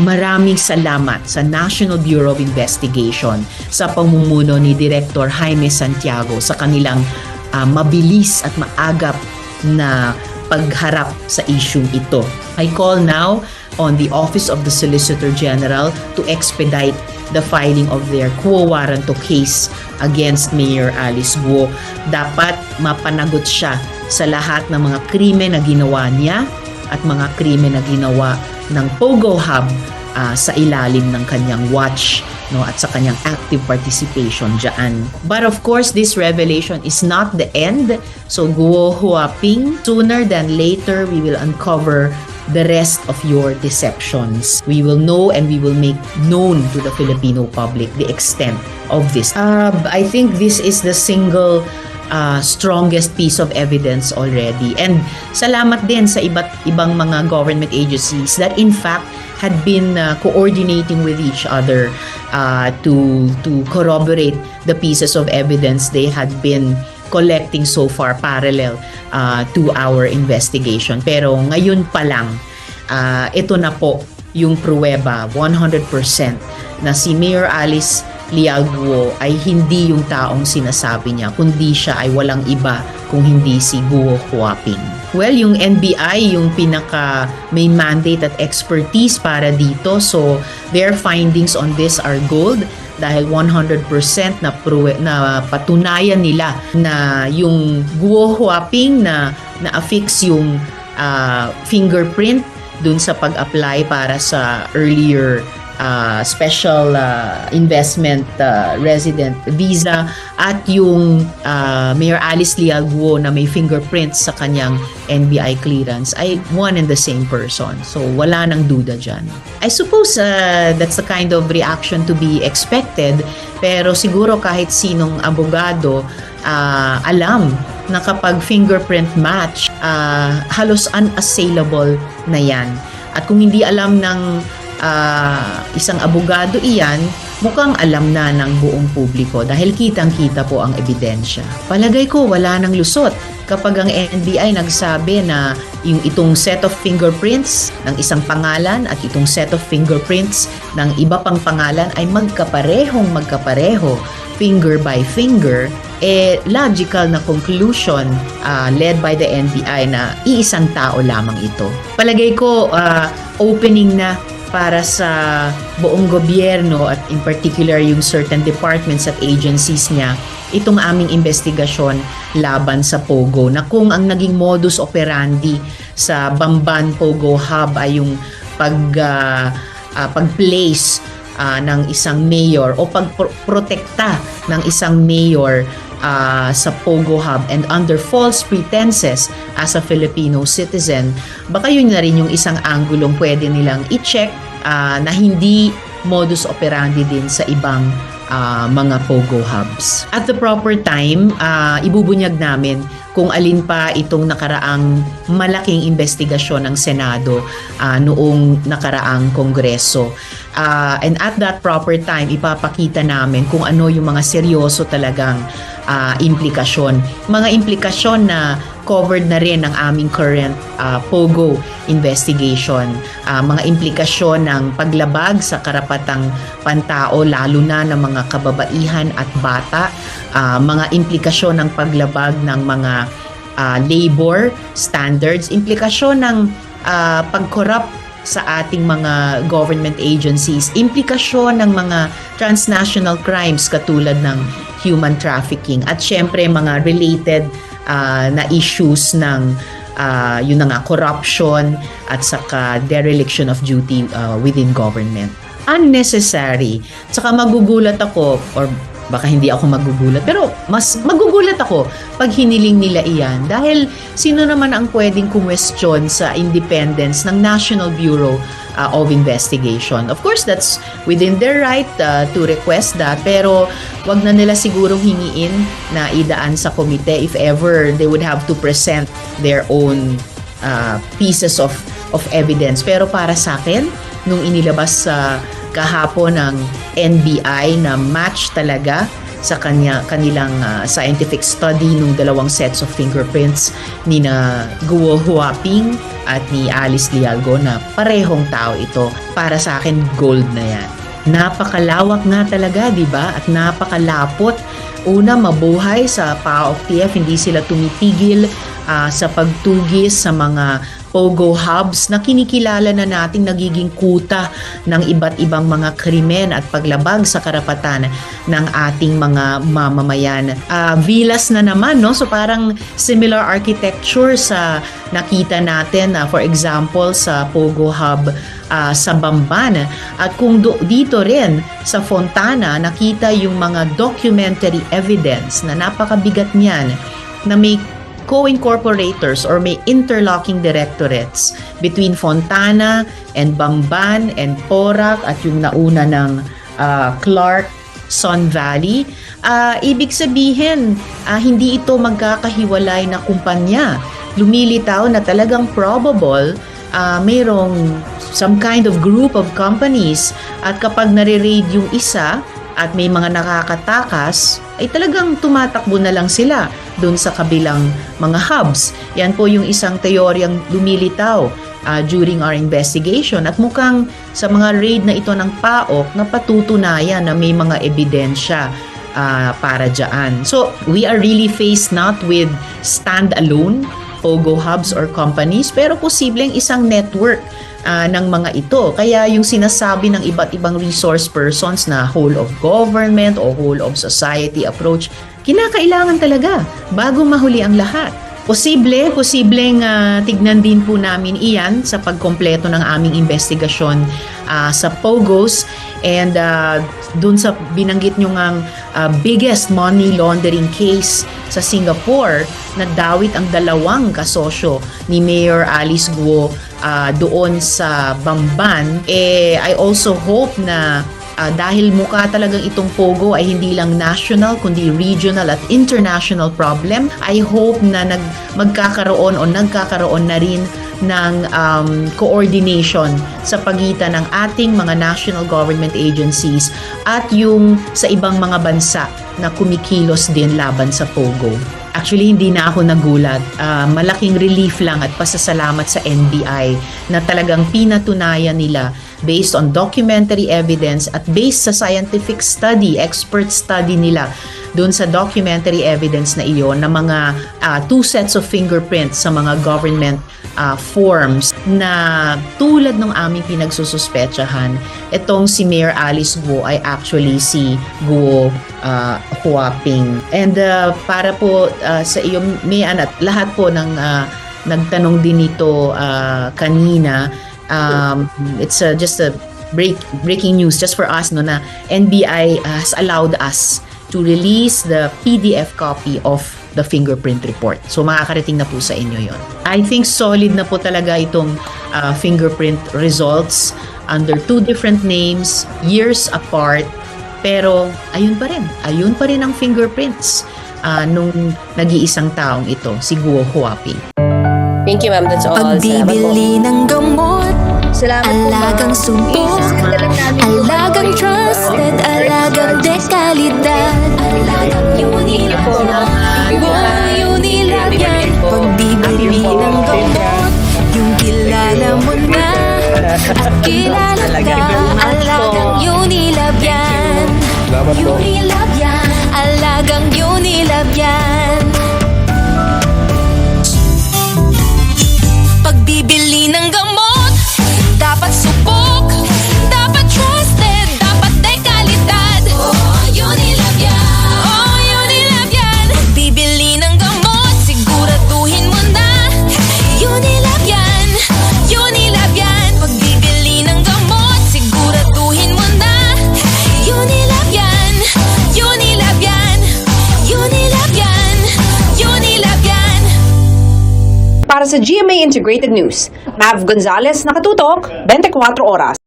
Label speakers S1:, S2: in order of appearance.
S1: maraming salamat sa National Bureau of Investigation sa pamumuno ni Director Jaime Santiago sa kanilang mabilis at maagap na pagharap sa issue ito. I call now on the Office of the Solicitor General to expedite the filing of their quo warranto case against Mayor Alice Guo. Dapat mapanagot siya sa lahat ng mga krimen na ginawa niya at mga krimen na ginawa ng Pogo Hub sa ilalim ng kanyang watch, no, at sa kanyang active participation dyan. But of course, this revelation is not the end. So Guo Huaping, sooner than later, we will uncover the rest of your deceptions. We will know and we will make known to the Filipino public the extent of this. I think this is the single strongest piece of evidence already. And salamat din sa iba't ibang mga government agencies that in fact had been coordinating with each other to corroborate the pieces of evidence they had been collecting so far parallel to our investigation. Pero ngayon pa lang, ito na po yung pruweba 100% na si Mayor Alice Leal Guo ay hindi yung taong sinasabi niya, kundi siya ay walang iba kung hindi si Guo Huaping. Well, yung NBI, yung pinaka may mandate at expertise para dito, so their findings on this are gold dahil 100% na patunayan nila na yung Guo Huaping na affix yung fingerprint dun sa pag-apply para sa earlier special investment resident visa at yung Mayor Alice Leal Guo na may fingerprints sa kanyang NBI clearance ay one and the same person. So wala nang duda dyan. I suppose that's the kind of reaction to be expected, pero siguro kahit sinong abogado alam na kapag fingerprint match, halos unassailable na yan. At kung hindi alam ng isang abogado iyan, mukhang alam na ng buong publiko dahil kitang-kita po ang ebidensya. Palagay ko wala nang lusot kapag ang NBI nagsabi na itong set of fingerprints ng isang pangalan at itong set of fingerprints ng iba pang pangalan ay magkapareho, finger by finger, logical na conclusion led by the NBI na iisang tao lamang ito. Palagay ko opening na para sa buong gobyerno at in particular yung certain departments at agencies niya itong aming investigasyon laban sa Pogo, na kung ang naging modus operandi sa Bamban Pogo Hub ay yung pag-place ng isang mayor o pagprotekta ng isang mayor sa Pogo Hub and under false pretenses as a Filipino citizen, baka yun na rin yung isang anggulong pwede nilang i-check na hindi modus operandi din sa ibang mga Pogo Hubs. At the proper time, ibubunyag namin kung alin pa itong nakaraang malaking investigasyon ng Senado noong nakaraang Kongreso. And at that proper time, ipapakita namin kung ano yung mga seryoso talagang implikasyon. Mga implikasyon na covered na rin ng aming current Pogo investigation. Mga implikasyon ng paglabag sa karapatang pantao lalo na ng mga kababaihan at bata. Mga implikasyon ng paglabag ng mga labor standards. Implikasyon ng pag-corrupt sa ating mga government agencies. Implikasyon ng mga transnational crimes katulad ng human trafficking. At syempre mga related na issues ng yun na nga, corruption at saka dereliction of duty within government. Unnecessary. Saka magugulat ako, or baka hindi ako magugulat, pero mas magugulat ako pag hiniling nila iyan dahil sino naman ang pwedeng kumwestiyon sa independence ng National Bureau of Investigation. Of course, that's within their right to request that, pero wag na nila sigurong hingiin na idaan sa komite if ever they would have to present their own pieces of evidence. Pero para sa akin, nung inilabas sa kahapon ng NBI na match talaga sa kanilang scientific study ng dalawang sets of fingerprints ni na Guo Huaping at ni Alice Lialgo na parehong tao ito. Para sa akin, gold na yan. Napakalawak nga talaga, di ba? At napakalapot. Una, mabuhay sa PAOK-TF, hindi sila tumitigil sa pagtugis sa mga Pogo hubs na kinikilala na nating nagiging kuta ng iba't ibang mga krimen at paglabag sa karapatan ng ating mga mamamayan. Villas na naman, no? So parang similar architecture sa nakita natin, for example, sa Pogo hub sa Bamban. At kung dito rin sa Fontana, nakita yung mga documentary evidence na napakabigat niyan na may co-incorporators or may interlocking directorates between Fontana and Bamban and Porac at yung nauna ng Clark, Sun Valley. Ibig sabihin, hindi ito magkakahiwalay na kumpanya. Lumilitaw na talagang probable mayroong some kind of group of companies at kapag nare-raid yung isa at may mga nakakatakas, ay talagang tumatakbo na lang sila doon sa kabilang mga hubs. Yan po yung isang teoryang lumilitaw during our investigation at mukhang sa mga raid na ito ng PAOK na patutunayan na may mga ebidensya para dyan. So, we are really faced not with stand-alone Pogo hubs or companies, pero posibleng isang network ng mga ito. Kaya yung sinasabi ng iba't ibang resource persons na whole of government o whole of society approach, kinakailangan talaga bago mahuli ang lahat. Posibleng tignan din po namin iyan sa pagkompleto ng aming investigasyon sa Pogos and dun sa binanggit nyo ngang biggest money laundering case sa Singapore na dawit ang dalawang kasosyo ni Mayor Alice Guo doon sa Bamban. I also hope na dahil mukha talagang itong Pogo ay hindi lang national kundi regional at international problem, I hope na magkakaroon na rin ng coordination sa pagitan ng ating mga national government agencies at yung sa ibang mga bansa na kumikilos din laban sa Pogo. Actually, hindi na ako nagulat. Malaking relief lang at pasasalamat sa NBI na talagang pinatunayan nila based on documentary evidence at based sa scientific study, expert study nila doon sa documentary evidence na iyon na mga 2 sets of fingerprints sa mga government forms na tulad ng aming pinagsususpetsahan, itong si Mayor Alice Guo ay actually si Guo Huaping. And para po sa iyo, Mian, at lahat po ng nagtanong din nito kanina, it's just a breaking news just for us, no, na NBI has allowed us to release the PDF copy of the fingerprint report. So makakarating na po sa inyo yon. I think solid na po talaga itong fingerprint results under 2 different names, years apart, pero ayun pa rin ang fingerprints nung nag-iisang taong ito, si Guo Huaping.
S2: Thank you, ma'am. That's all.
S3: Pagbibili ng gamot, alagang sumpong, alagang trusted, alagang dekalidad, alagang Unilab, Unilab yan. Pagbibili ng gamot, yung kilala mo na at kilala ka, alagang Unilab yan. Unilab yan, alagang Unilab yan. Pagbibili ng gamot, dapat subok, dapat trusted, dapat dekalidad. Oh, Unilab yan. Oh, Unilab yan. Pagbibili ng gamot, siguraduhin mo na. Unilab yan. Unilab yan. Pagbibili ng gamot, siguraduhin mo na. Unilab yan. Unilab yan. Unilab yan. Unilab yan.
S2: Para sa GMA Integrated News, Mav Gonzalez, nakatutok, 24 oras.